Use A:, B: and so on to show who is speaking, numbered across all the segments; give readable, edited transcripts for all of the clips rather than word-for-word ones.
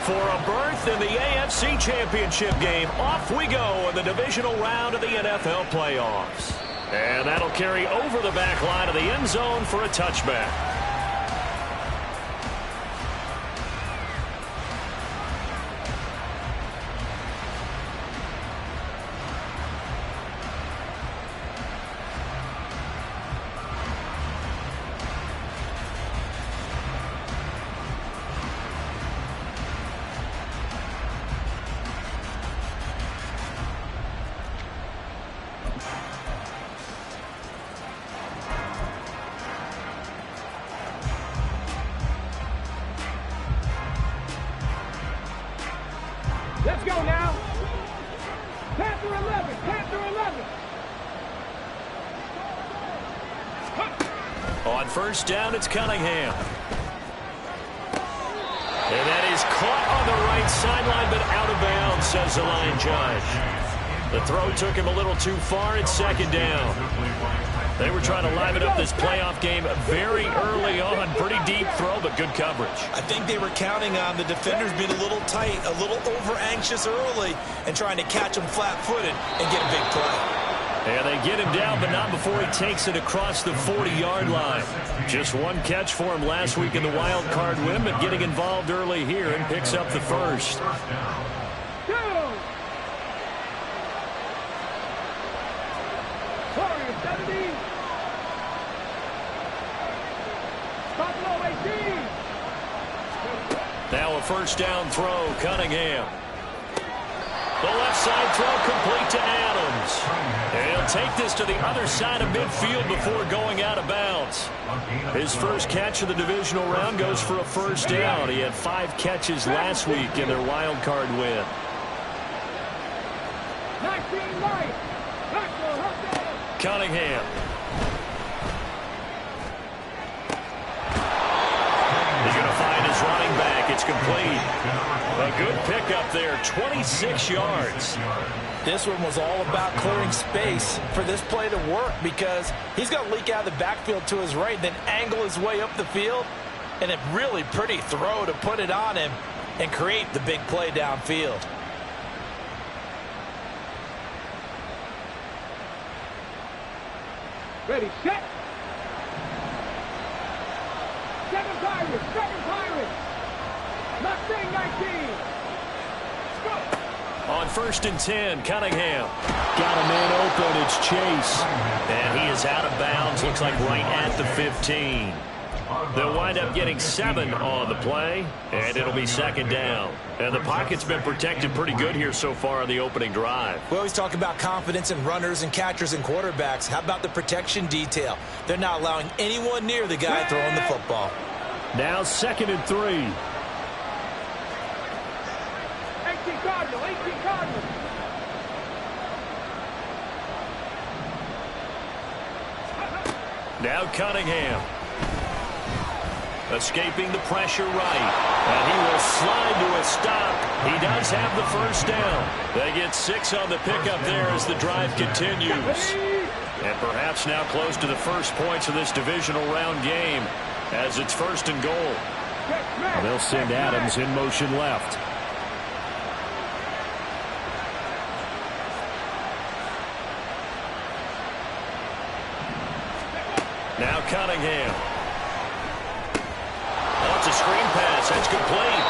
A: For a berth in the AFC Championship game, off we go in the divisional round of the NFL playoffs. And that'll carry over the back line of the end zone for a touchback.
B: Let's go now. Panther 11. Panther 11.
A: On first down, it's Cunningham. And that is caught on the right sideline, but out of bounds, says the line judge. The throw took him a little too far. It's second down. They were trying to liven up this playoff game very early on. Pretty deep throw, but good coverage.
C: I think they were counting on the defenders being a little tight, a little over-anxious early, and trying to catch him flat-footed and get a big play.
A: And they get him down, but not before he takes it across the 40-yard line. Just one catch for him last week in the wild card win, but getting involved early here and picks up the first. Now a first down throw, Cunningham. The left side throw complete to Adams. And he'll take this to the other side of midfield before going out of bounds. His first catch of the divisional round goes for a first down. He had 5 catches last week in their wild card win. Cunningham. He's going to find his running back. It's complete. A good pickup there, 26 yards.
C: This one was all about clearing space for this play to work because he's going to leak out of the backfield to his right, then angle his way up the field, and a really pretty throw to put it on him and create the big play downfield.
B: Ready, set. Second Pirates, second Pirates. Mustang 19. Go.
A: On first and 10, Cunningham. Got a man open, it's Chase. And he is out of bounds, looks like right at the 15. They'll wind up getting 7 on the play, and it'll be second down. And the pocket's been protected pretty good here so far on the opening drive.
C: We always talk about confidence in runners and catchers and quarterbacks. How about the protection detail? They're not allowing anyone near the guy throwing the football.
A: Now second and 3.
B: 18 Cardinal, 18 Cardinal.
A: Now Cunningham. Escaping the pressure right. And he will slide to a stop. He does have the first down. They get 6 on the pickup there as the drive continues. And perhaps now close to the first points of this divisional round game as it's first and goal. They'll send Adams in motion left. Now Cunningham. That's a screen pass. That's complete.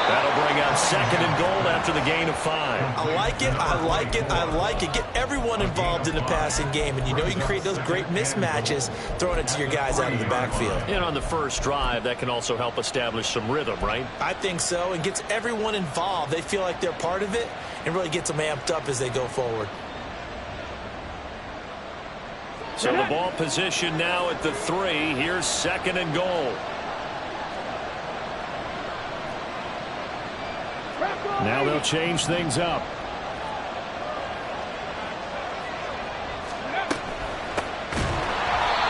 A: That'll bring out second and goal after the gain of 5.
C: I like it. I like it. I like it. Get everyone involved in the passing game. And you know you can create those great mismatches throwing it to your guys out of the backfield.
A: And on the first drive, that can also help establish some rhythm, right?
C: I think so. And gets everyone involved. They feel like they're part of it and really gets them amped up as they go forward.
A: So the ball position now at the 3. Here's second and goal. Now they'll change things up.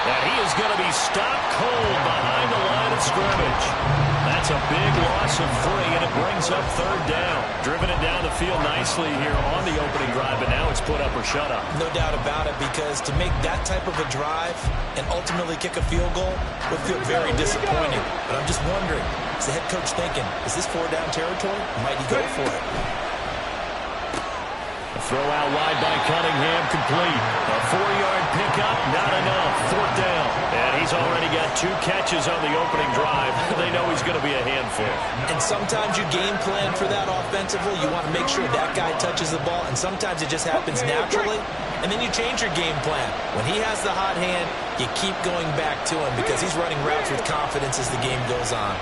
A: And he is going to be stopped cold behind the line of scrimmage. That's a big loss of 3, and it brings up third down. Driven it down the field nicely here on the opening drive, but now it's put up or shut up.
C: No doubt about it, because to make that type of a drive and ultimately kick a field goal would feel very disappointing. But I'm just wondering, is the head coach thinking, is this 4-down territory? Might he go for it?
A: A throw out wide by Cunningham, complete. A 4-yard pickup, not enough. Fourth down. And he's already got 2 catches on the opening drive. They know he's going to be a handful.
C: And sometimes you game plan for that offensively. You want to make sure that guy touches the ball, and sometimes it just happens naturally. And then you change your game plan. When he has the hot hand, you keep going back to him because he's running routes with confidence as the game goes on.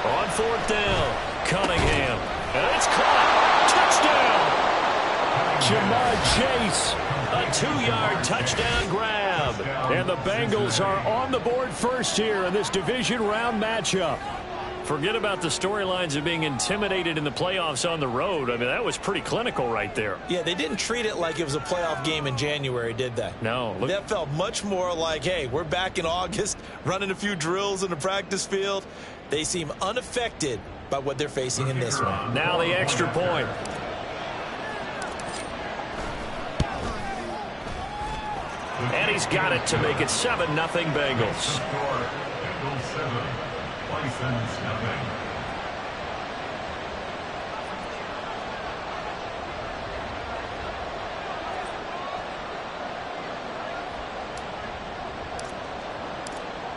A: On fourth down, Cunningham. And it's caught. Touchdown. Jamar Chase. A 2-yard touchdown grab. And the Bengals are on the board first here in this division round matchup. Forget about the storylines of being intimidated in the playoffs on the road. I mean, that was pretty clinical right there.
C: Yeah, they didn't treat it like it was a playoff game in January, did they?
A: No.
C: That felt much more like, hey, we're back in August, running a few drills in the practice field. They seem unaffected by what they're facing in this one.
A: Now the extra point. And he's got it to make it 7-0 Bengals.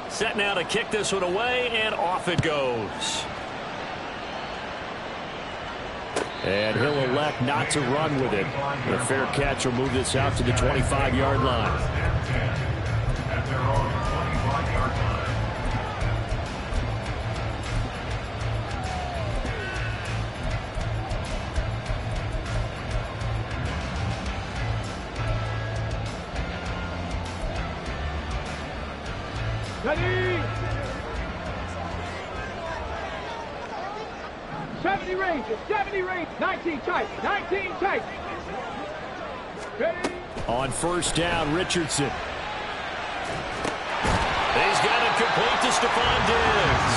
A: Set now to kick this one away, and off it goes. And he'll elect not to run with it. A fair catch will move this out to the 25-yard line.
B: Ready? 70 range, 70 range, 19 tight, 19 tight. Ready?
A: On first down, Richardson. He's got it complete to Stephon Diggs.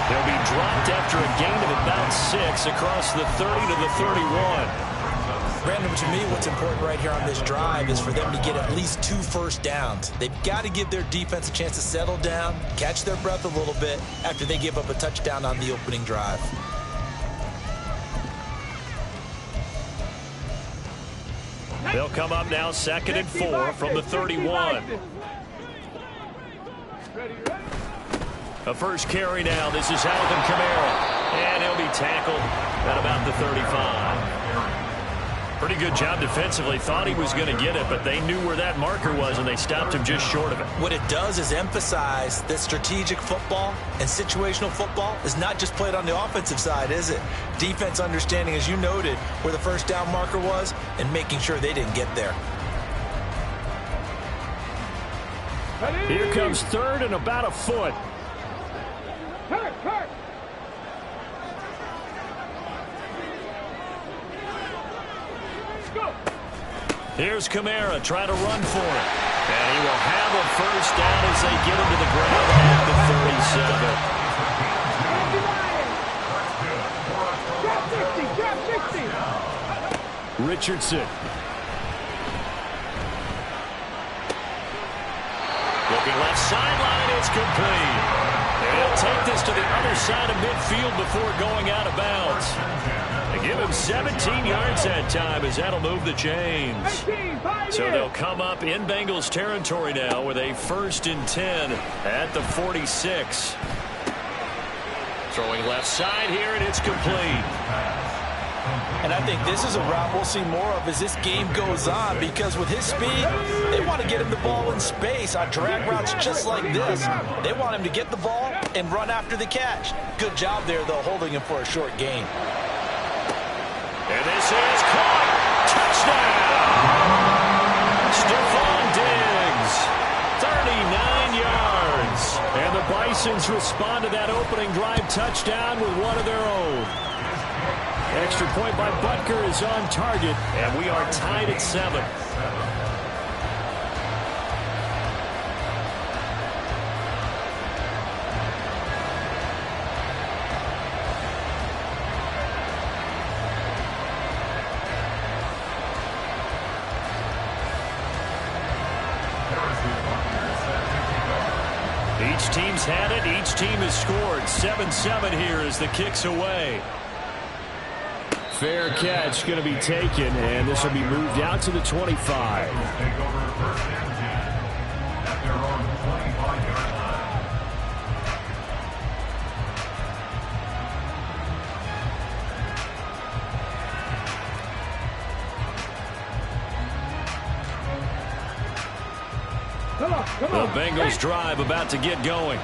A: He'll be dropped after a gain of about 6 across the 30 to the 31.
C: Brandon, to me, what's important right here on this drive is for them to get at least 2 first downs. They've got to give their defense a chance to settle down, catch their breath a little bit after they give up a touchdown on the opening drive.
A: They'll come up now 2nd and 4 from the 31. A first carry now. This is Alvin Kamara. And he'll be tackled at about the 35. Pretty good job defensively. Thought he was going to get it, but they knew where that marker was, and they stopped him just short of it.
C: What it does is emphasize that strategic football and situational football is not just played on the offensive side, is it? Defense understanding, as you noted, where the first down marker was and making sure they didn't get there.
A: Here comes 3rd and about a foot.
B: Hurt.
A: Here's Kamara trying to run for it. And he will have a first down as they get him to the ground at the 37. Richardson. Looking left sideline, it's complete. And he'll take this to the other side of midfield before going out of bounds. They give him 17 yards that time as that'll move the chains. So they'll come up in Bengals territory now with a 1st and 10 at the 46. Throwing left side here, and it's complete.
C: And I think this is a route we'll see more of as this game goes on, because with his speed, they want to get him the ball in space on drag routes just like this. They want him to get the ball and run after the catch. Good job there, though, holding him for a short gain.
A: And this is caught. Touchdown! Stephon Diggs, 39 yards. And the Bisons respond to that opening drive touchdown with one of their own. Extra point by Butker is on target, and we are tied at 7. Each team's had it. Each team has scored. 7-7 here as the kick's away.
D: Fair catch going to be taken, and this will be moved out to the 25.
A: The Bengals drive about to get going.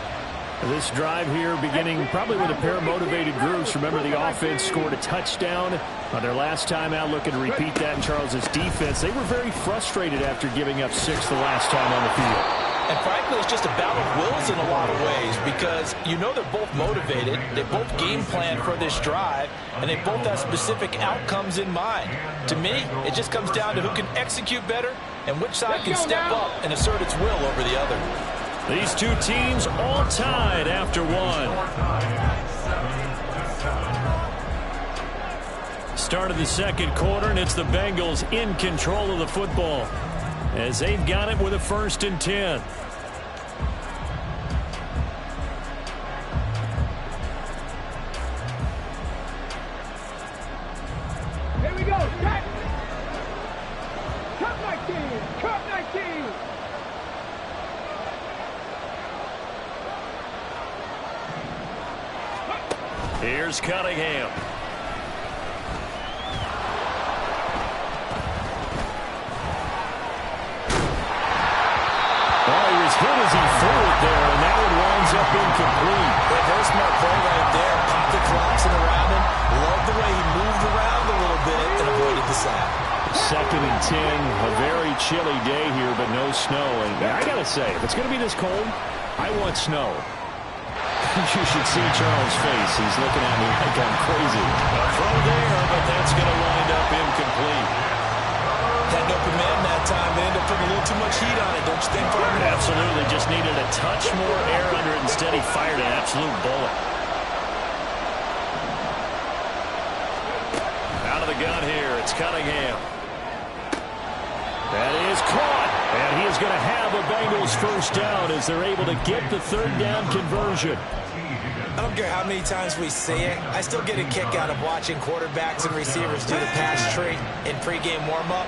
D: This drive here beginning probably with a pair of motivated groups. Remember, the offense scored a touchdown on their last time out, looking to repeat that in Charles's defense. They were very frustrated after giving up 6 the last time on the field.
C: And frankly, it's just a battle of wills in a lot of ways because you know they're both motivated, they both game plan for this drive, and they both have specific outcomes in mind. To me, it just comes down to who can execute better and which side can step up and assert its will over the other.
A: These two teams all tied after one. Start of the second quarter, and it's the Bengals in control of the football as they've got it with a 1st and 10.
B: Here we go. Cut. Cut 19. Cut 19.
A: Here's Cunningham.
D: Oh, he was hit as he threw it there, and that one winds up incomplete.
C: Yeah, very smart play right there. Pocket collapsing around him. Love the way he moved around a little bit and avoided the sack.
D: 2nd and 10, a very chilly day here, but no snow. And I got to say, if it's going to be this cold, I want snow. You should see Charles' face. He's looking at me like I'm crazy.
A: A throw there, but that's going to wind up incomplete.
C: Had an open man that time. They ended up putting a little too much heat on it, don't you think, Farmer?
A: Absolutely. Just needed a touch more air under it. Instead, he fired an absolute bullet. Out of the gun here. It's Cunningham. That is caught. And he is going to have a Bengals 1st down as they're able to get the 3rd down conversion.
C: I don't care how many times we see it. I still get a kick out of watching quarterbacks and receivers do the pass tree in pregame warm-up.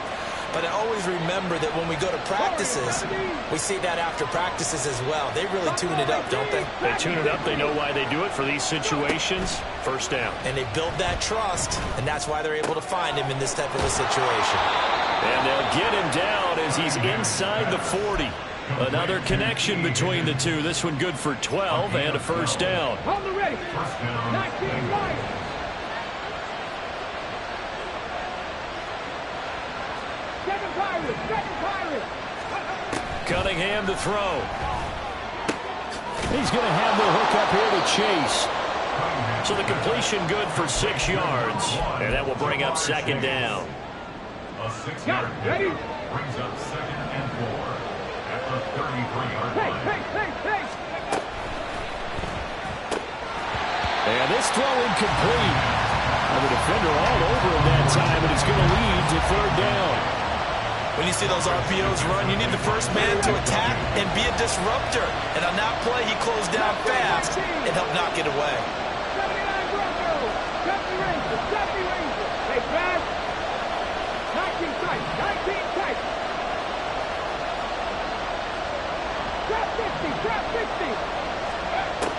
C: But I always remember that when we go to practices, we see that after practices as well. They really tune it up, don't they?
A: They tune it up. They know why they do it for these situations. 1st down.
C: And they build that trust, and that's why they're able to find him in this type of a situation.
A: And they'll get him down as he's inside the 40. Another connection between the two. This one good for 12 and a 1st down.
B: On the ready. 19 Lions. Second Pirate.
A: Cunningham to throw. He's going to have the hook up here to Chase. So the completion good for 6 yards. And that will bring up 2nd down.
B: A 6-yard ready.
E: Brings up 2nd and 4 at the 33-yard line.
B: Hey.
A: And this throw incomplete. The defender all over him that time, and it's going to lead to 3rd down.
C: When you see those RPOs run, you need the first man to attack and be a disruptor. And on that play, he closed down fast and helped knock it away.
B: 79 Broncos. 70 Rangers. Hey, Brad. 19 tight. Trap 50.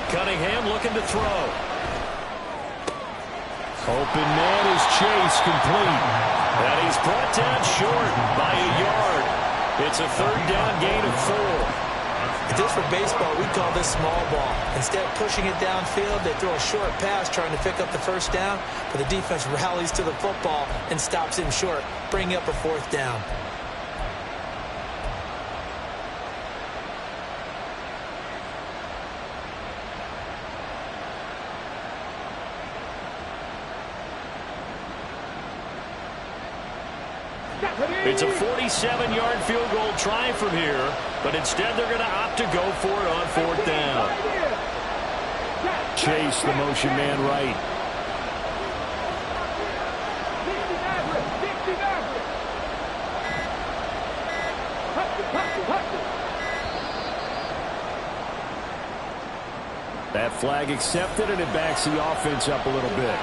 A: Cunningham looking to throw.
D: Open man is Chase, complete.
A: And he's brought down short by a yard. It's a 3rd down gain of 4.
C: If this were baseball, we'd call this small ball. Instead of pushing it downfield, they throw a short pass trying to pick up the 1st down, but the defense rallies to the football and stops him short, bringing up a 4th down.
A: It's a 47-yard field goal try from here, but instead they're going to opt to go for it on 4th down.
D: Chase, the motion man right. That flag accepted, and it backs the offense up a little bit.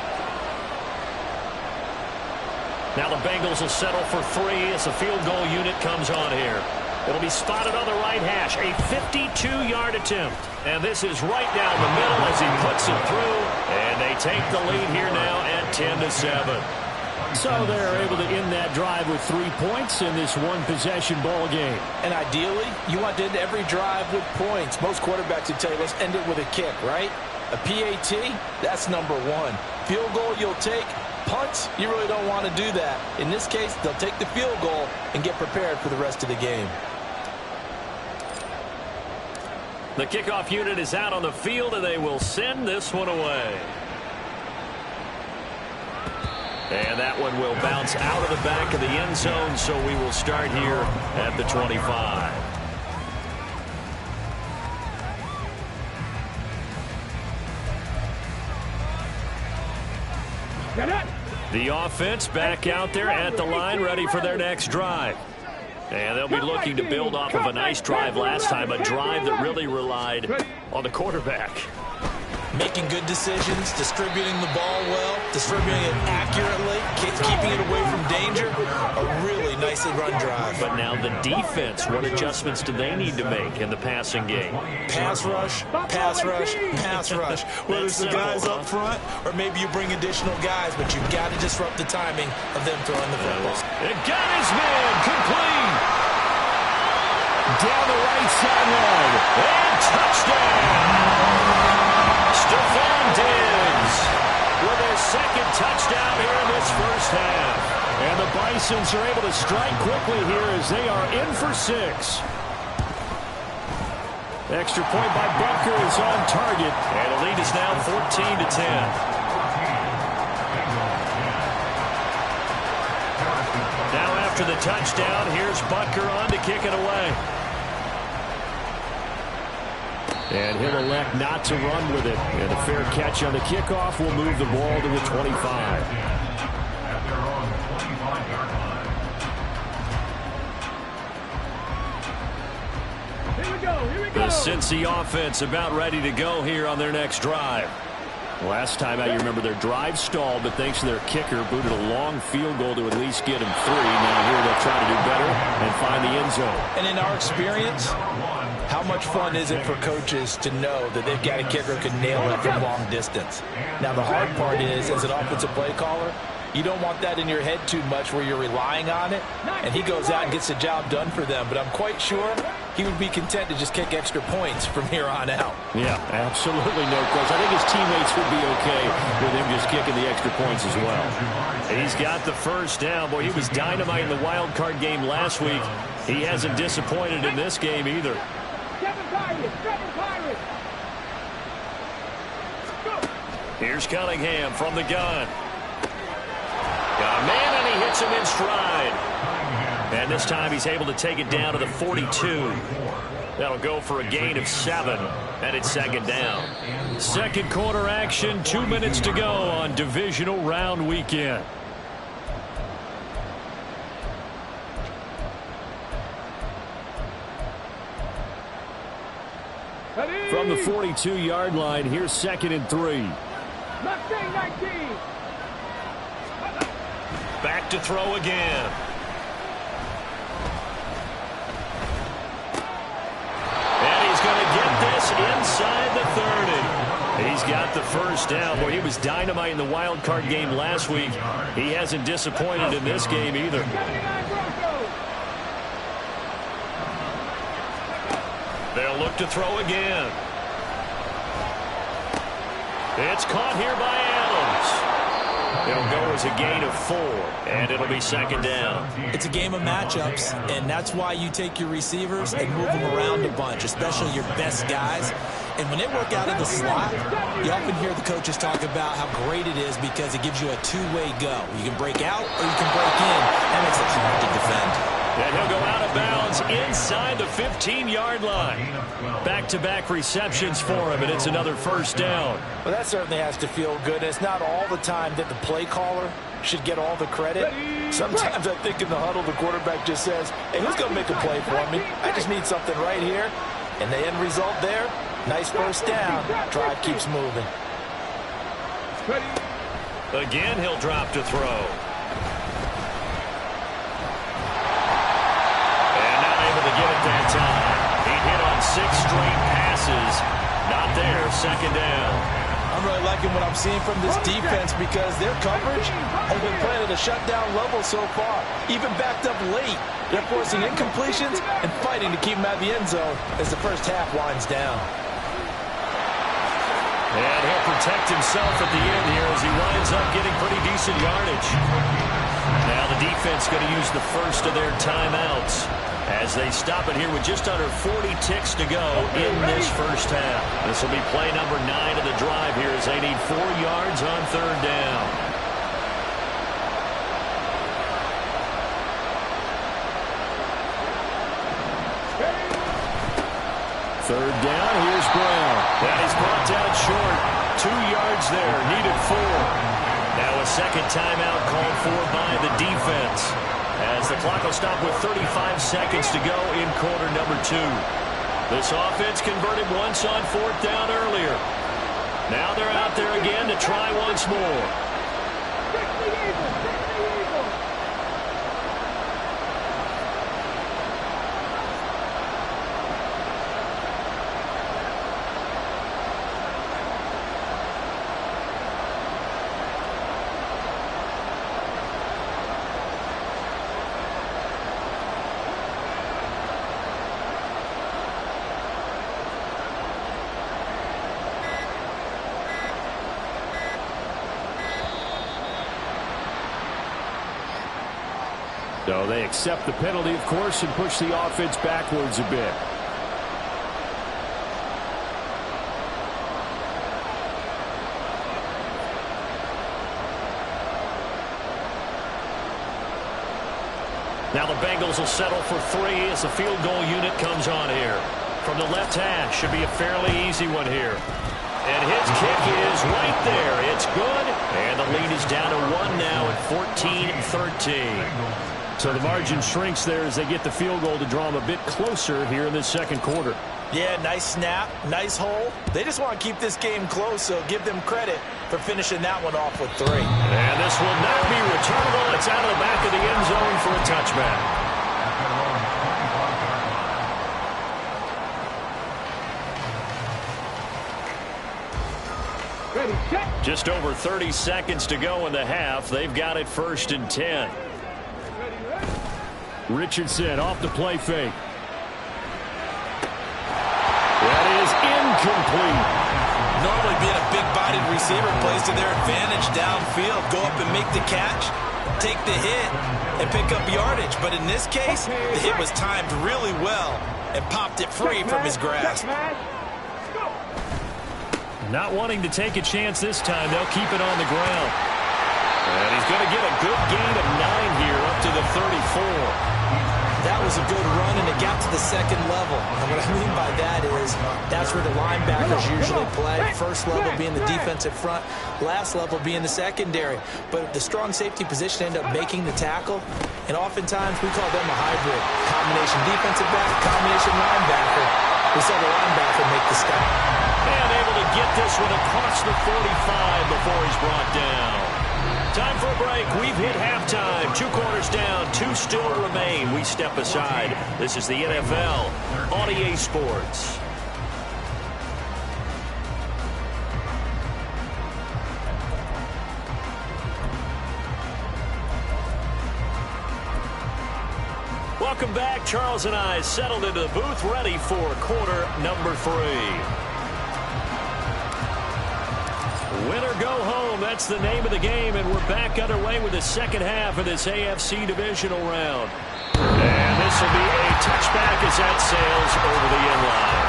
A: Now the Bengals will settle for 3 as the field goal unit comes on here. It'll be spotted on the right hash, a 52-yard attempt. And this is right down the middle as he puts it through. And they take the lead here now at 10-7.
D: So they're able to end that drive with 3 points in this one-possession ball game.
C: And ideally, you want to end every drive with points. Most quarterbacks would tell you, let's end it with a kick, right? A PAT, that's number 1. Field goal you'll take. Punts, you really don't want to do that. In this case, they'll take the field goal and get prepared for the rest of the game.
A: The kickoff unit is out on the field, and they will send this one away. And that one will bounce out of the back of the end zone, so we will start here at the 25. The offense back out there at the line, ready for their next drive. And they'll be looking to build off of a nice drive last time, a drive that really relied on the quarterback.
C: Making good decisions, distributing the ball well, distributing it accurately, keeping it away from danger. A really nicely run drive.
A: But now the defense, what adjustments do they need to make in the passing game?
C: Pass rush, pass rush, pass rush. Whether it's the guys up front or maybe you bring additional guys, but you've got to disrupt the timing of them throwing the football.
A: It got his man complete.
D: Down the right sideline.
A: And touchdown. Stephon Diggs with his second touchdown here in this first half.
D: And the Bisons are able to strike quickly here as they are in for 6. Extra point by Butker is on target.
A: And the lead is now 14-10. Now after the touchdown, here's Butker on to kick it away.
D: And he'll elect not to run with it. And a fair catch on the kickoff will move the ball to the 25.
A: The Cincy offense about ready to go here on their next drive.
D: Last time out, you remember their drive stalled, but thanks to their kicker, booted a long field goal to at least get him 3. Now here they'll try to do better and find the end zone.
C: And in our experience, how much fun is it for coaches to know that they've got a kicker who can nail it from long distance? Now, the hard part is, as an offensive play caller, you don't want that in your head too much where you're relying on it, and he goes out and gets the job done for them. But I'm quite sure he would be content to just kick extra points from here on out.
D: Yeah, absolutely no question. I think his teammates would be okay with him just kicking the extra points as well.
A: He's got the first down. Boy, he was dynamite in the wild card game last week. He hasn't disappointed in this game either. Here's Cunningham from the gun. Got a man, and he hits him in stride. And this time he's able to take it down to the 42. That'll go for a gain of 7, and it's second down. Second quarter action, 2 minutes to go on divisional round weekend.
D: From the 42-yard line, here's 2nd and 3.
B: Mustang 19.
A: Back to throw again. And he's going to get this inside the 30. He's got the first down. Boy, he was dynamite in the wild card game last week. He hasn't disappointed in this game either. They'll look to throw again. It's caught here by Adams. It'll go as a gain of 4, and it'll be second down.
C: It's a game of matchups, and that's why you take your receivers and move them around a bunch, especially your best guys. And when they work out of the slot, you often hear the coaches talk about how great it is because it gives you a two-way go. You can break out or you can break in. That makes it hard to defend.
A: And he'll go out of bounds inside the 15-yard line. Back-to-back receptions for him, and it's another first down.
C: Well, that certainly has to feel good. It's not all the time that the play caller should get all the credit. Sometimes I think in the huddle, the quarterback just says, hey, who's going to make a play for me? I just need something right here. And the end result there, Nice first down. Drive keeps moving.
A: Again, he'll drop to throw. And not able to get it that time. He hit on 6 straight passes. Not there, second down.
C: I'm really liking what I'm seeing from this defense because their coverage has been playing at a shutdown level so far. Even backed up late, they're forcing incompletions and fighting to keep them out of the end zone as the first half winds down.
A: And he'll protect himself at the end here as he winds up getting pretty decent yardage. Now the defense going to use the first of their timeouts as they stop it here with just under 40 ticks to go in this first half. This will be play number 9 of the drive here as they need 4 yards on third down.
D: Third down, here's Brown.
A: That is brought down short. 2 yards there, needed 4. Now a second timeout called for by the defense as the clock will stop with 35 seconds to go in quarter number 2. This offense converted once on 4th down earlier. Now they're out there again to try once more.
D: So they accept the penalty, of course, and push the offense backwards a bit.
A: Now the Bengals will settle for 3 as the field goal unit comes on here. From the left hash, should be a fairly easy one here. And his kick is right there. It's good. And the lead is down to 1 now at 14-13.
D: So the margin shrinks there as they get the field goal to draw them a bit closer here in this second quarter.
C: Yeah, nice snap, nice hole. They just want to keep this game close, so give them credit for finishing that one off with 3.
A: And this will not be returnable. It's out of the back of the end zone for a touchback. Just over 30 seconds to go in the half. They've got it 1st and 10.
D: Richardson off the play fake. That is incomplete.
C: Normally being a big-bodied receiver plays to their advantage downfield. Go up and make the catch, take the hit, and pick up yardage. But in this case, the hit was timed really well and popped it free from his grasp.
A: Not wanting to take a chance this time. They'll keep it on the ground. And he's going to get a good gain of 9 here up to the 34.
C: That was a good run, and it got to the second level. And what I mean by that is that's where the linebackers usually play. First level being the defensive front, last level being the secondary. But the strong safety position ended up making the tackle, and oftentimes we call them a hybrid. Combination defensive back, combination linebacker. We saw the linebacker make the stop.
A: And able to get this one across the 45 before he's brought down. Time for a break. We've hit halftime. 2 quarters down. 2 still remain. We step aside. This is the NFL on EA Sports. Welcome back. Charles and I settled into the booth, ready for quarter number 3. Win or go home, that's the name of the game, and we're back underway with the second half of this AFC Divisional round. And this will be a touchback as that sails over the end line.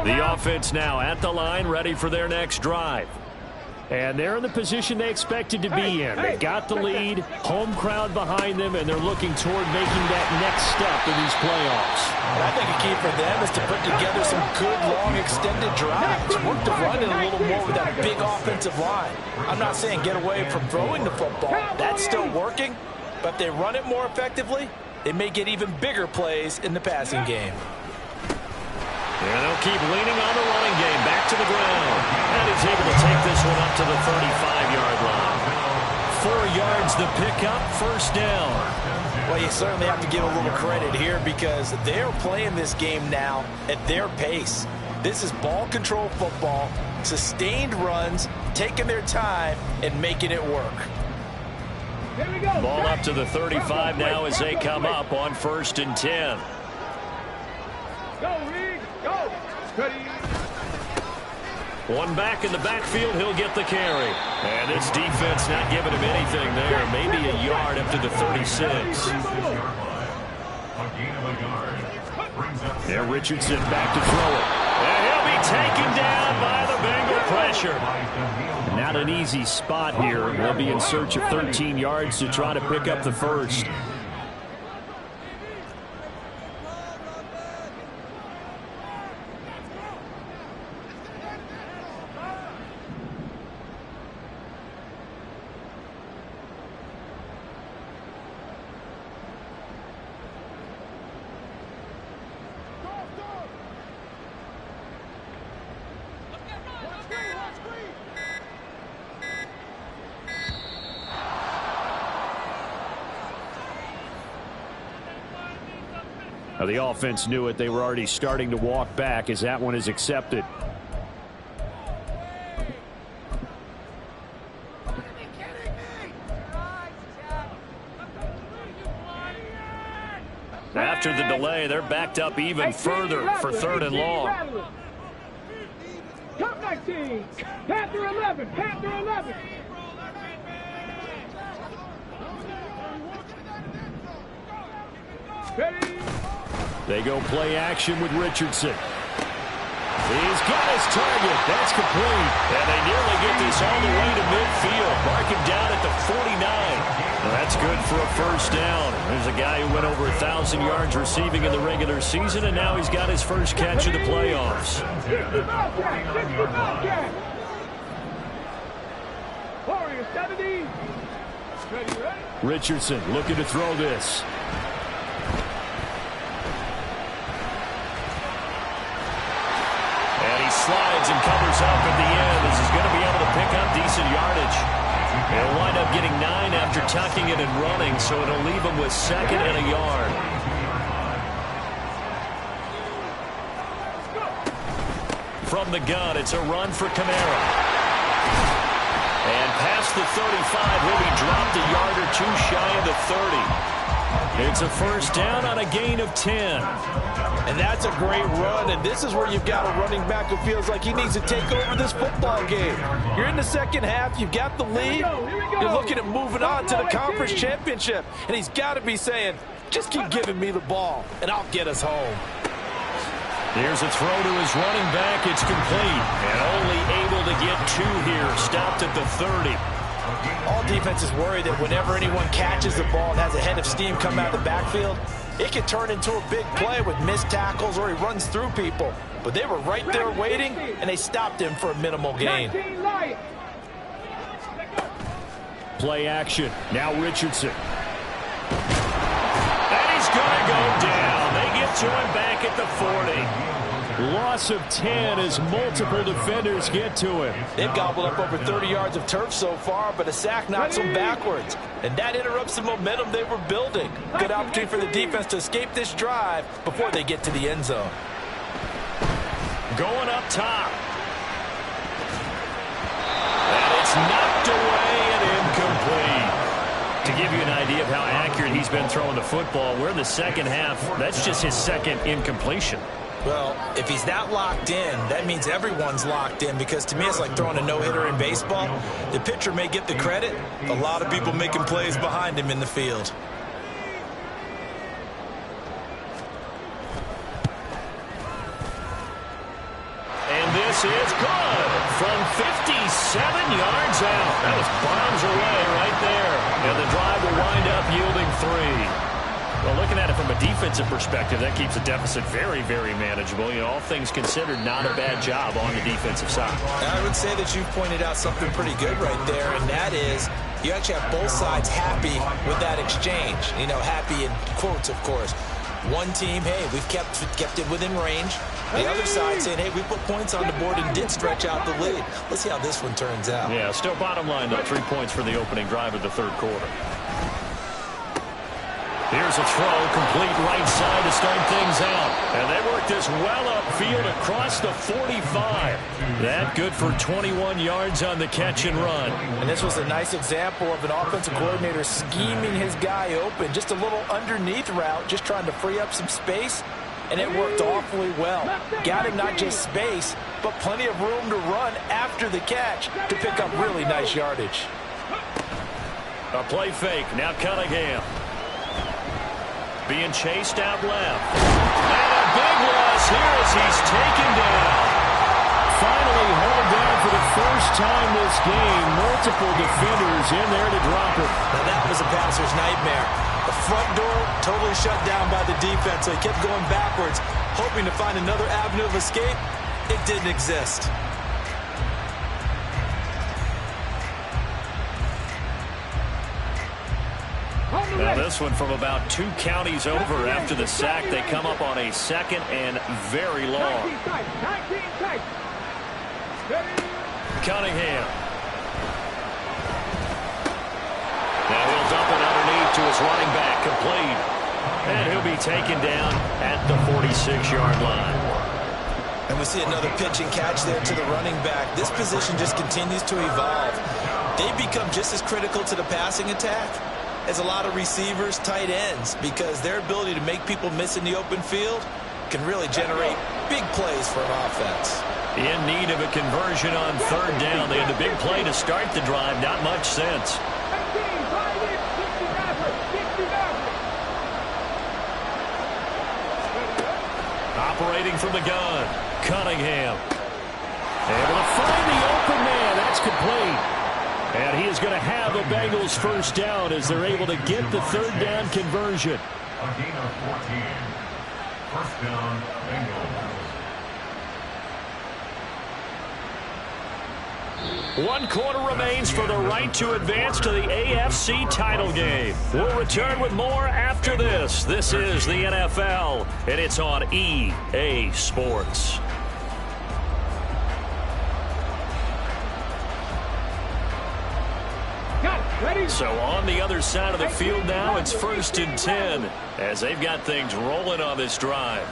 A: The offense now at the line, ready for their next drive.
D: And they're in the position they expected to be in. They got the lead, home crowd behind them, and they're looking toward making that next step in these playoffs.
C: And I think a key for them is to put together some good, long, extended drives. Work the run in a little more with that big offensive line. I'm not saying get away from throwing the football. That's still working. But if they run it more effectively, they may get even bigger plays in the passing game.
A: And they'll keep leaning on the running game. Back to the ground. And he's able to take this one up to the 35-yard line. 4 yards the pickup, first down.
C: Well, you certainly have to give a little credit here because they're playing this game now at their pace. This is ball control football, sustained runs, taking their time, and making it work.
A: Ball up to the 35 now as they come up on 1st and 10.
B: Go, Reed, go. Ready.
A: One back in the backfield, he'll get the carry. And this defense not giving him anything there. Maybe a yard up to the 36.
D: Yeah, Richardson back to throw it.
A: And he'll be taken down by the Bengal pressure.
D: Not an easy spot here. They'll be in search of 13 yards to try to pick up the first. Now, the offense knew it. They were already starting to walk back as that one is accepted.
A: After the delay, they're backed up even further for 3rd and long.
B: Top 19. Panther 11. Panther 11. Ready.
D: They go play action with Richardson. He's got his target. That's complete.
A: And they nearly get this all the way to midfield. Mark him down at the 49. Well, that's good for a first down. There's a guy who went over 1,000 yards receiving in the regular season, and now he's got his first catch of the playoffs.
B: 60 Bobcat. Warriors 70. Ready, ready.
D: Richardson looking to throw this.
A: Slides and covers up at the end as he's going to be able to pick up decent yardage. They'll wind up getting 9 after tucking it and running, so it'll leave him with 2nd and a yard. From the gun, it's a run for Kamara. And past the 35, he'll be dropped a yard or two shy of the 30. It's a first down on a gain of 10.
C: And that's a great run, and this is where you've got a running back who feels like he needs to take over this football game. You're in the second half, you've got the lead, you're looking at moving on to the conference championship, and he's got to be saying, just keep giving me the ball, and I'll get us home.
A: Here's a throw to his running back. It's complete, and only able to get 2 here, stopped at the 30.
C: All defenses worry that whenever anyone catches the ball and has a head of steam come out of the backfield, it can turn into a big play with missed tackles or he runs through people. But they were right there waiting, and they stopped him for a minimal gain.
D: Play action. Now Richardson.
A: And he's going to go down. They get to him back at the 40.
D: Loss of 10 as multiple defenders get to him.
C: They've gobbled up over 30 yards of turf so far, but a sack knocks them backwards. And that interrupts the momentum they were building. Good opportunity for the defense to escape this drive before they get to the end zone.
A: Going up top. And it's knocked away and incomplete. To give you an idea of how accurate he's been throwing the football, we're in the second half. That's just his 2nd incompletion.
C: Well, if he's not locked in, that means everyone's locked in, because to me it's like throwing a no-hitter in baseball. The pitcher may get the credit. A lot of people making plays behind him in the field.
A: And this This is good from 57 yards out. That was bombs away right there. And the drive will wind up yielding 3. Well, looking at it from a defensive perspective, that keeps the deficit very, very manageable. You know, all things considered, not a bad job on the defensive side.
C: I would say that you've pointed out something pretty good right there, and that is you actually have both sides happy with that exchange. You know, happy in quotes, of course. One team, hey, we've kept it within range. The other side saying, hey, we put points on the board and did stretch out the lead. Let's see how this one turns out.
A: Yeah, still bottom line, though, 3 points for the opening drive of the third quarter. Here's a throw, complete right side to start things out. And they work this well upfield across the 45. That good for 21 yards on the catch and run.
C: And this was a nice example of an offensive coordinator scheming his guy open. Just a little underneath route, just trying to free up some space. And it worked awfully well. Got him not just space, but plenty of room to run after the catch to pick up really nice yardage.
A: A play fake, now Cunningham. Being chased out left. And a big loss here as he's taken down.
D: Finally hauled down for the first time this game. Multiple defenders in there to drop it.
C: Now that was a passer's nightmare. The front door totally shut down by the defense, so he kept going backwards, hoping to find another avenue of escape. It didn't exist.
A: Now this one from about 2 counties over after the sack. They come up on a 2nd and very long. Cunningham. Now he'll dump it underneath to his running back, complete. And he'll be taken down at the 46-yard line.
C: And we see another pitch and catch there to the running back. This position just continues to evolve. They become just as critical to the passing attack as a lot of receivers, tight ends, because their ability to make people miss in the open field can really generate big plays for an offense.
A: In need of a conversion on 3rd down. They had the big play to start the drive. Not much sense. Operating from the gun, Cunningham. Able to find the open man. That's complete. And he is going to have the Bengals first down as they're able to get the 3rd down conversion.
E: A gain of 14. First down, Bengals.
A: 1 quarter remains for the right to advance to the AFC title game. We'll return with more after this. This is the NFL, and it's on EA Sports. So on the other side of the field now, it's 1st and 10 as they've got things rolling on this drive.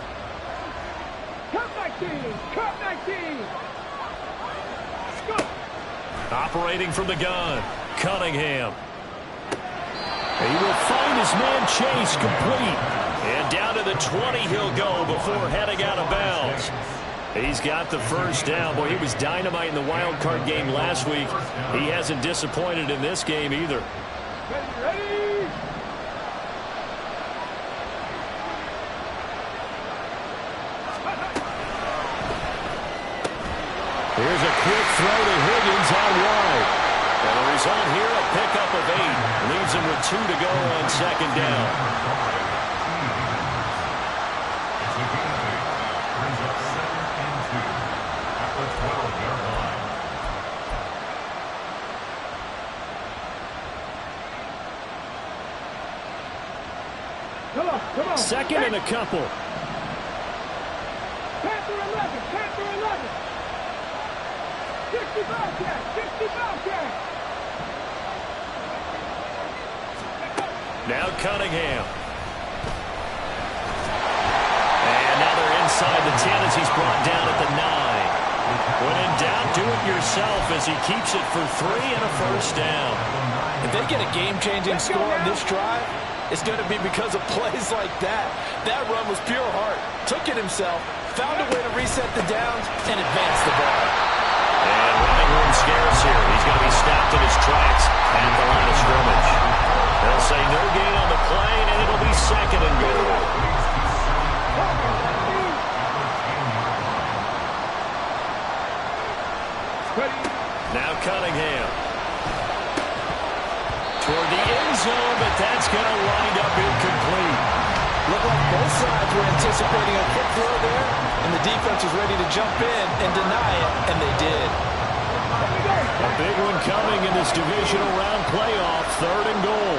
A: Operating from the gun, Cunningham.
D: He will find his man Chase, complete.
A: And down to the 20 he'll go before heading out of bounds. He's got the first down. Boy, he was dynamite in the wild card game last week. He hasn't disappointed in this game either.
D: Here's a quick throw to Higgins out wide.
A: And the result here, a pickup of 8. Leaves him with 2 to go on 2nd down.
B: Come on.
D: 2nd and a couple.
B: Panther 11, Panther 11. 65 catch, 65 catch.
A: Now Cunningham. And now they're inside the 10 as he's brought down at the 9. When in doubt, do it yourself as he keeps it for 3 and a first down.
C: If they get a game-changing score on this drive, it's going to be because of plays like that. That run was pure heart. Took it himself, found a way to reset the downs, and advance the ball.
A: And running room scarce here. He's going to be stopped in his tracks at the line of scrimmage. They'll say no gain on the play, and it'll be 2nd and goal. Now Cunningham. Toward the end zone, but that's going to wind up incomplete.
C: Looked like both sides were anticipating a quick throw there, and the defense was ready to jump in and deny it, and they did.
D: A big one coming in this divisional round playoff, 3rd and goal.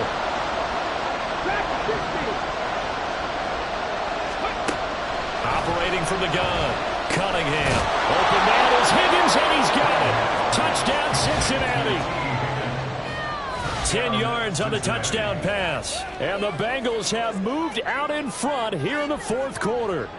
A: Operating from the gun, Cunningham. Open man is Higgins, and he's got it. Touchdown, Cincinnati. 10 yards on the touchdown pass.
D: And the Bengals have moved out in front here in the 4th quarter.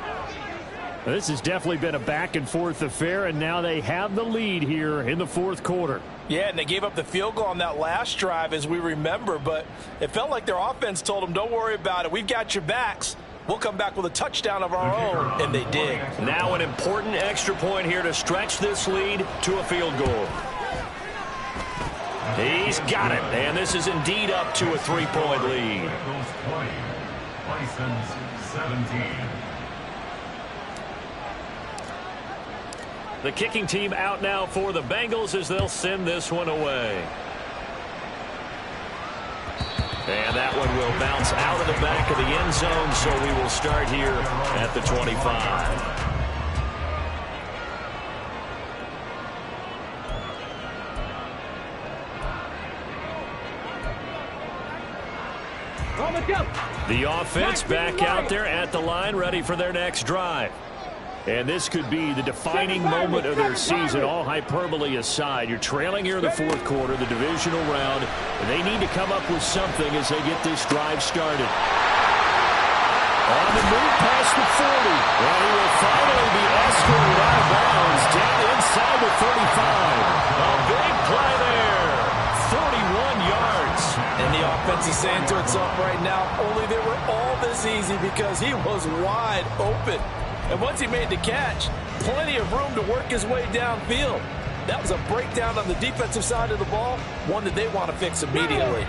D: This has definitely been a back-and-forth affair, and now they have the lead here in the 4th quarter.
C: Yeah, and they gave up the field goal on that last drive, as we remember, but it felt like their offense told them, don't worry about it. We've got your backs. We'll come back with a touchdown of our own, and they did.
A: Now an important extra point here to stretch this lead to a field goal. He's got it, and this is indeed up to a 3-point lead.
E: License 17.
A: The kicking team out now for the Bengals as they'll send this one away. And that one will bounce out of the back of the end zone, so we will start here at the 25. The offense back out there at the line, ready for their next drive.
D: And this could be the defining moment of their season, all hyperbole aside. You're trailing here in the 4th quarter, the divisional round, and they need to come up with something as they get this drive started. On the move past the 40, and he will finally be escorted out of bounds down inside the 35.
A: A big play there, 41 yards.
C: And the offense is saying to itself right now, only they were all this easy because he was wide open. And once he made the catch, plenty of room to work his way downfield. That was a breakdown on the defensive side of the ball, one that they want to fix immediately.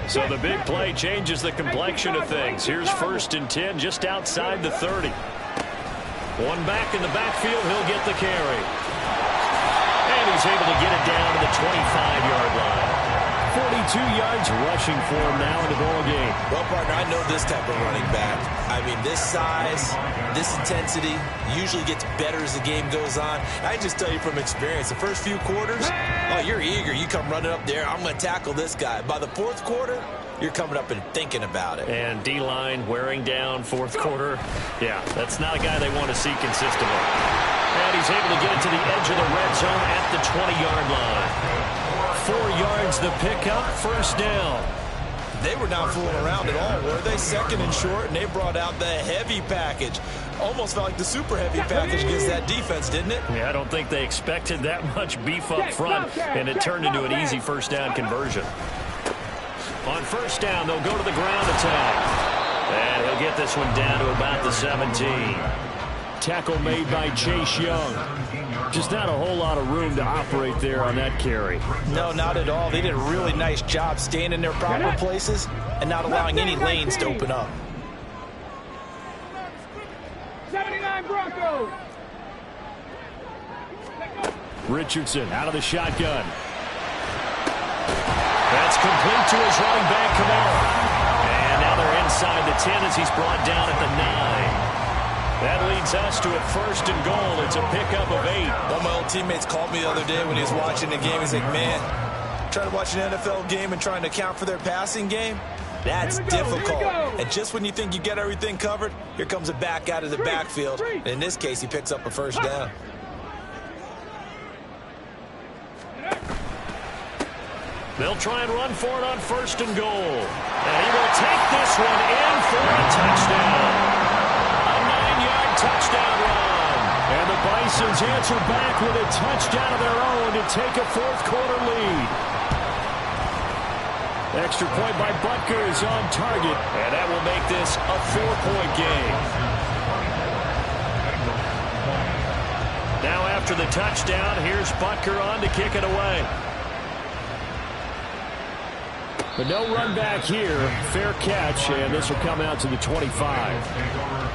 A: So the big play changes the complexion of things. Here's 1st and 10 just outside the 30. One back in the backfield, he'll get the carry. And he's able to get it down to the 25-yard line.
D: 42 yards rushing for him now in the ball game.
F: Well, partner, I know this type of running back. I mean, this size, this intensity usually gets better as the game goes on. I just tell you from experience, the first few quarters, oh, you're eager. You come running up there, I'm going to tackle this guy. By the 4th quarter, you're coming up and thinking about it.
A: And D-line wearing down 4th quarter. Yeah, that's not a guy they want to see consistently. And he's able to get it to the edge of the red zone at the 20-yard line. 4 yards the pickup, 1st down.
F: They were not fooling around at all, were they? 2nd and short, and they brought out the heavy package. Almost felt like the super heavy package against that defense, didn't it?
A: Yeah, I don't think they expected that much beef up front, and it turned into an easy 1st down conversion. On 1st down, they'll go to the ground attack. And he'll get this one down to about the 17.
D: Tackle made by Chase Young. Just not a whole lot of room to operate there on that carry.
C: No, not at all. They did a really nice job staying in their proper places and not allowing any lanes to open up.
B: 79 Broncos.
D: Richardson out of the shotgun.
A: That's complete to his running back, Kamara. And now they're inside the 10 as he's brought down at the 9. That leads us to a 1st and goal. It's a pickup of 8.
F: One of my old teammates called me the other day when he was watching the game. He's like, man, trying to watch an NFL game and trying to account for their passing game, that's difficult. And just when you think you get everything covered, here comes a back out of the backfield. And in this case, he picks up a 1st down.
A: They'll try and run for it on 1st and goal. And he will take this one in for a touchdown. Touchdown run.
D: And the Bisons answer back with a touchdown of their own to take a 4th quarter lead. Extra point by Butker is on target.
A: And that will make this a 4-point game. Now after the touchdown, here's Butker on to kick it away.
D: But no run back here. Fair catch, and this will come out to the 25.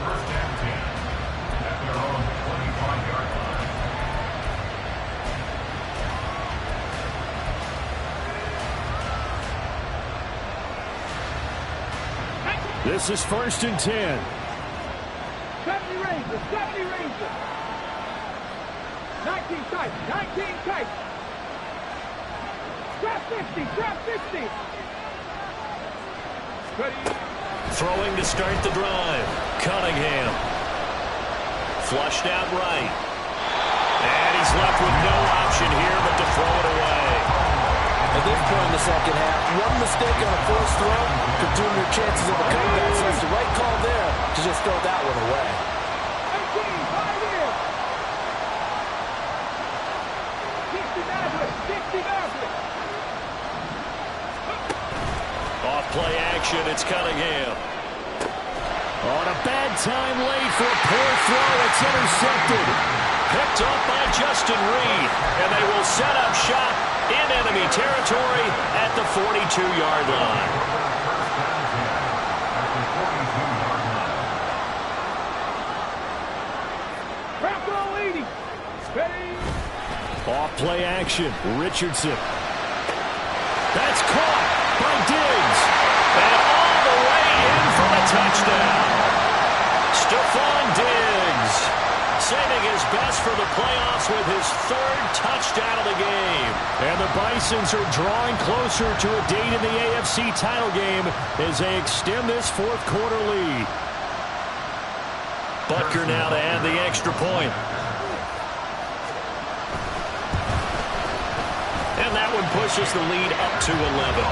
D: This is 1st and 10.
B: 70 Rangers, 70 Rangers. 19 tight, 19 tight. Trap 50, trap 50. Ready.
A: Throwing to start the drive. Cunningham. Flushed out right. And he's left with no option here but to throw it away.
C: At this point in the second half, one mistake on a forced throw could doom your chances of a comeback. So that's the right call there to just throw that one away.
B: 18, 5 here. 60 Maverick, 60 Maverick.
A: Off play action, it's Cunningham.
D: On a bad time late for a poor throw. It's intercepted.
A: Picked up by Justin Reed. And they will set up shop in enemy territory at the 42-yard line.
B: Wrap all 80. Ready.
D: Off play action. Richardson. That's caught by Diggs.
A: And all the way in for the touchdown. Stephon Diggs saving his best for the playoffs with his 3rd touchdown of the game.
D: And the Bisons are drawing closer to a date in the AFC title game as they extend this 4th quarter lead.
A: Butker now to add the extra point. And that one pushes the lead up to 11.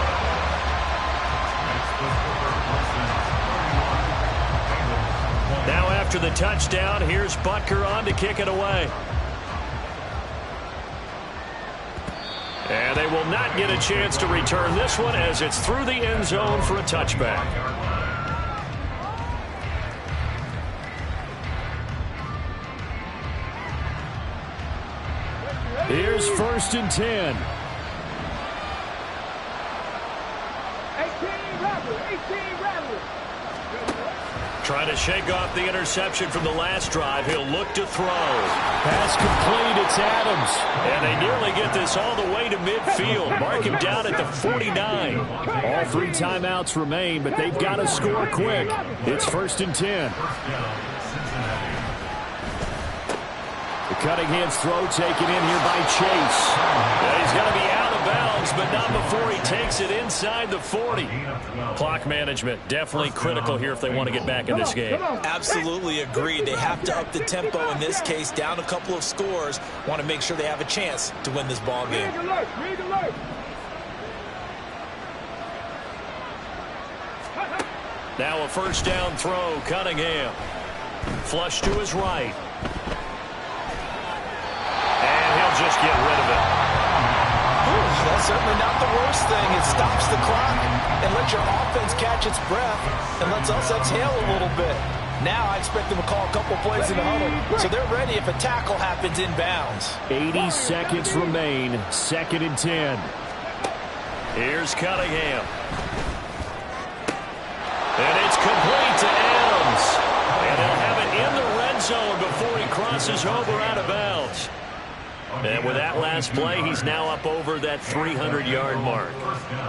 A: Now after the touchdown, here's Butker on to kick it away. And they will not get a chance to return this one as it's through the end zone for a touchback.
D: Here's 1st and 10.
B: 18 Rattler, 18 Rattler.
A: Trying to shake off the interception from the last drive. He'll look to throw.
D: Pass complete. It's Adams.
A: And they nearly get this all the way to midfield. Mark him down at the 49.
D: All 3 timeouts remain, but they've got to score quick. It's 1st and 10. The Cunningham's throw taken in here by Chase.
A: Yeah, he's going to be out of bounds, but not before he takes it inside the 40. Clock management definitely critical here if they want to get back in this game.
F: Absolutely agreed. They have to up the tempo in this case, down a couple of scores. Want to make sure they have a chance to win this ball game.
B: Rig alert, rig alert.
A: Now a 1st down throw, Cunningham. Flush to his right. And he'll just get rid of it.
C: Ooh, that's certainly not the worst thing. It stops the clock and lets your offense catch its breath and lets us exhale a little bit. Now I expect them to call a couple plays in the huddle, so they're ready if a tackle happens inbounds.
D: 80 seconds remain. 2nd and 10.
A: Here's Cunningham. And it's complete to Adams. And they'll have it in the red zone before he crosses over out of bounds. And with that last play, he's now up over that 300-yard mark.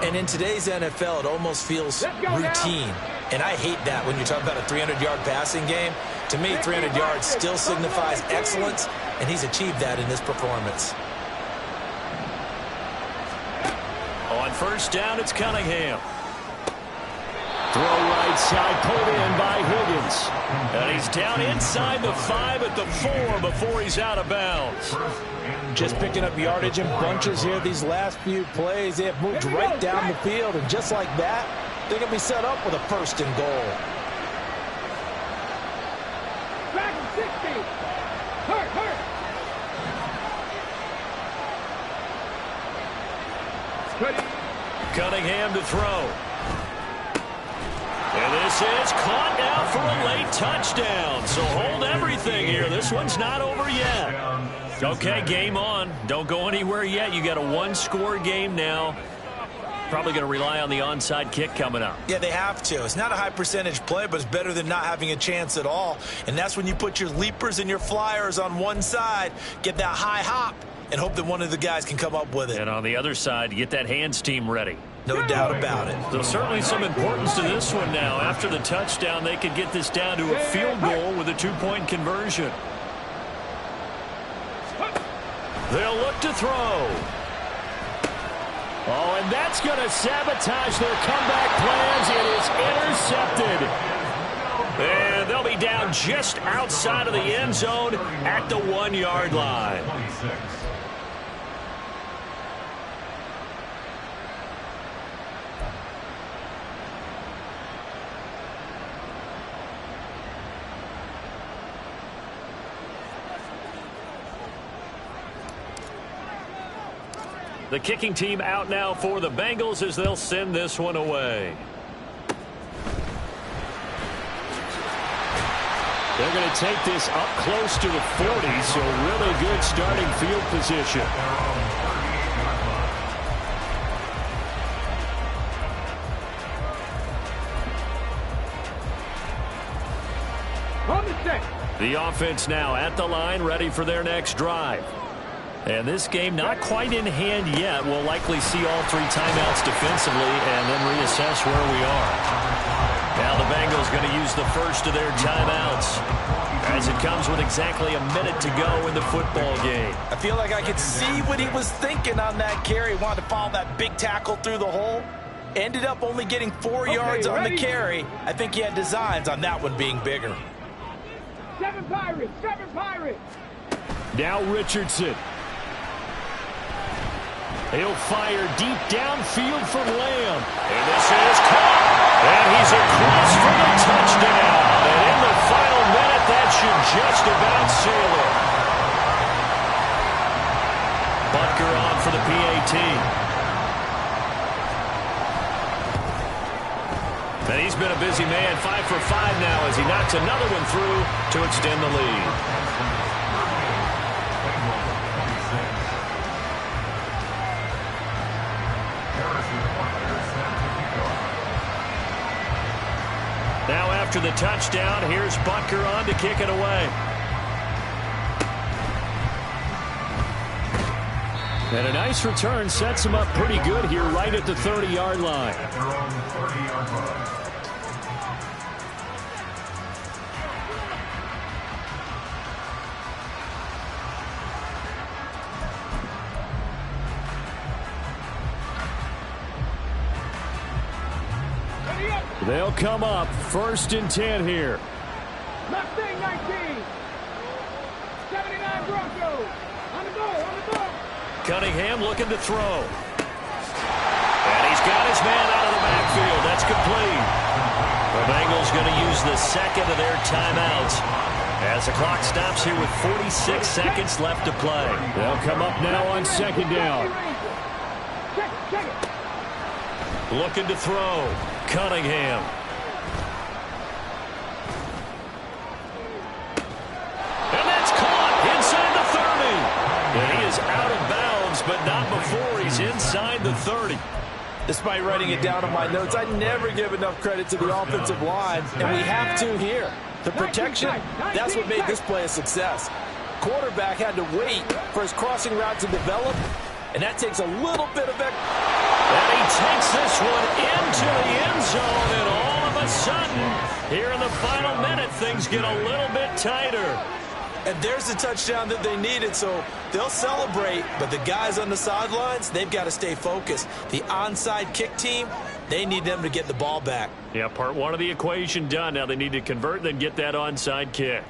F: And in today's NFL, it almost feels routine. And I hate that when you're talking about a 300-yard passing game. To me, 300 yards still signifies excellence, and he's achieved that in this performance.
A: On 1st down, it's Cunningham.
D: Throw right side, pulled in by Higgins.
A: And he's down inside the 5 at the 4 before he's out of bounds.
C: Just picking up yardage in bunches here these last few plays. They have moved right down the field, and just like that, they're going to be set up with a 1st and goal.
B: Back 60. Hurt. Ready.
A: Cunningham to throw. And this is caught now for a late touchdown. So hold everything here. This one's not over yet. Okay, game on. Don't go anywhere yet. You got a 1-score game now. Probably going to rely on the onside kick coming up.
F: Yeah, they have to. It's not a high percentage play, but it's better than not having a chance at all. And that's when you put your leapers and your flyers on one side, get that high hop, and hope that one of the guys can come up with it.
A: And on the other side, get that hands team ready.
F: No doubt about it.
A: So certainly some importance to this one now. After the touchdown, they could get this down to a field goal with a 2-point conversion. They'll look to throw.
D: Oh, and that's going to sabotage their comeback plans. It is intercepted.
A: And they'll be down just outside of the end zone at the 1-yard line.
E: 26.
A: The kicking team out now for the Bengals as they'll send this one away.
D: They're going to take this up close to the 40, so really good starting field position.
B: On the set.
A: The offense now at the line, ready for their next drive. And this game not quite in hand yet. We'll likely see all 3 timeouts defensively and then reassess where we are. Now the Bengals going to use the first of their timeouts as it comes with exactly a minute to go in the football game.
C: I feel like I could see what he was thinking on that carry. Wanted to follow that big tackle through the hole. Ended up only getting 4 yards on the carry. I think he had designs on that one being bigger.
B: 7 Pirates, 7 Pirates.
D: Now Richardson. He'll fire deep downfield from Lamb.
A: And this is caught. And he's across for the touchdown. And in the final minute, that should just about seal it. Butker on for the PAT. And he's been a busy man, 5 for 5 now as he knocks another one through to extend the lead. Now after the touchdown, here's Butker on to kick it away.
D: And a nice return sets him up pretty good here right at the 30-yard line.
E: At their own 30-yard line.
D: They'll come up 1st and 10 here.
B: Mustang 19. 79 Broncos. On the ball, on the ball.
A: Cunningham looking to throw. And he's got his man out of the backfield. That's complete. The Bengals going to use the second of their timeouts as the clock stops here with 46 seconds left to play.
D: They'll come up now on 2nd down.
B: Check it.
A: Looking to throw. Cunningham. And that's caught inside the 30. And he is out of bounds, but not before he's inside the 30.
C: Despite writing it down on my notes, I never give enough credit to the offensive line, and we have to here. The protection, that's what made this play a success. Quarterback had to wait for his crossing route to develop, and that takes a little bit of
A: And he takes this one into the end zone, and all of a sudden, here in the final minute, things get a little bit tighter.
F: And there's the touchdown that they needed, so they'll celebrate. But the guys on the sidelines, they've got to stay focused. The onside kick team, they need them to get the ball back.
A: Yeah, part one of the equation done. Now they need to convert, then get that onside kick.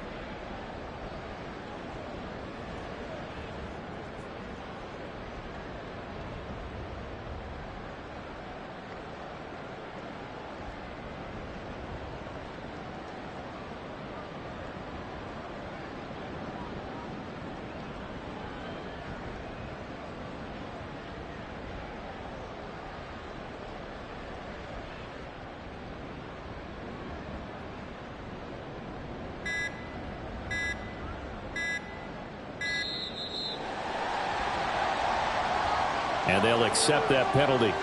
D: And they'll accept that penalty.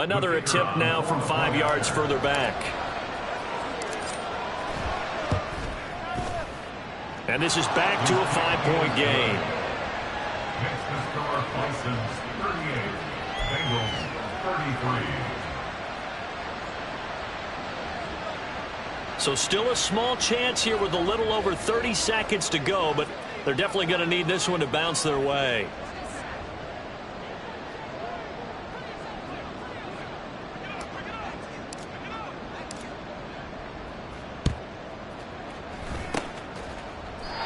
A: Another attempt now from 5 yards further back. And this is back to a 5-point game.
E: Next to score, Bisons 38, Bengals 33.
A: So still a small chance here with a little over 30 seconds to go, but they're definitely going to need this one to bounce their way.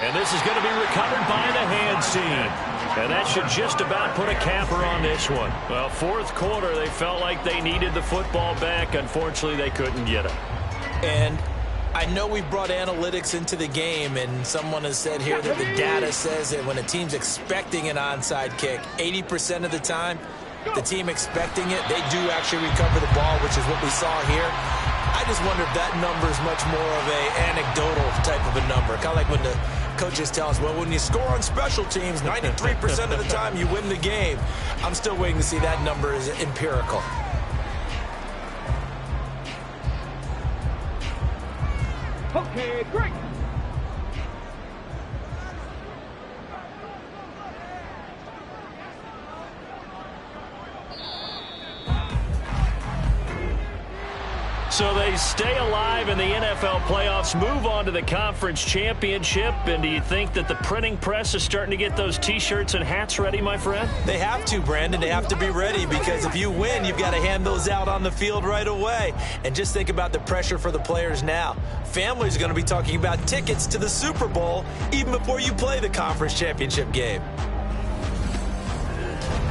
A: And this is going to be recovered by the hands team. And that should just about put a capper on this one. Well, fourth quarter, they felt like they needed the football back. Unfortunately, they couldn't get it.
F: And I know we brought analytics into the game, and someone has said here that the data says that when a team's expecting an onside kick, 80% of the time, the team expecting it, they do actually recover the ball, which is what we saw here. I just wonder if that number is much more of a anecdotal type of a number. Kind of like when the coaches tell us, well, when you score on special teams, 93% of the time you win the game. I'm still waiting to see that number is empirical.
B: Okay, great.
A: So they stay alive in the NFL playoffs, move on to the conference championship. And do you think that the printing press is starting to get those T-shirts and hats ready, my friend?
F: They have to, Brandon. They have to be ready, because if you win, you've got to hand those out on the field right away. And just think about the pressure for the players now. Families are going to be talking about tickets to the Super Bowl even before you play the conference championship game.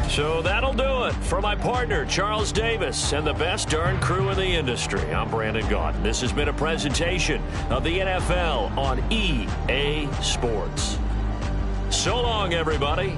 A: So that'll do it for my partner, Charles Davis, and the best darn crew in the industry. I'm Brandon Gaudin. This has been a presentation of the NFL on EA Sports. So long, everybody.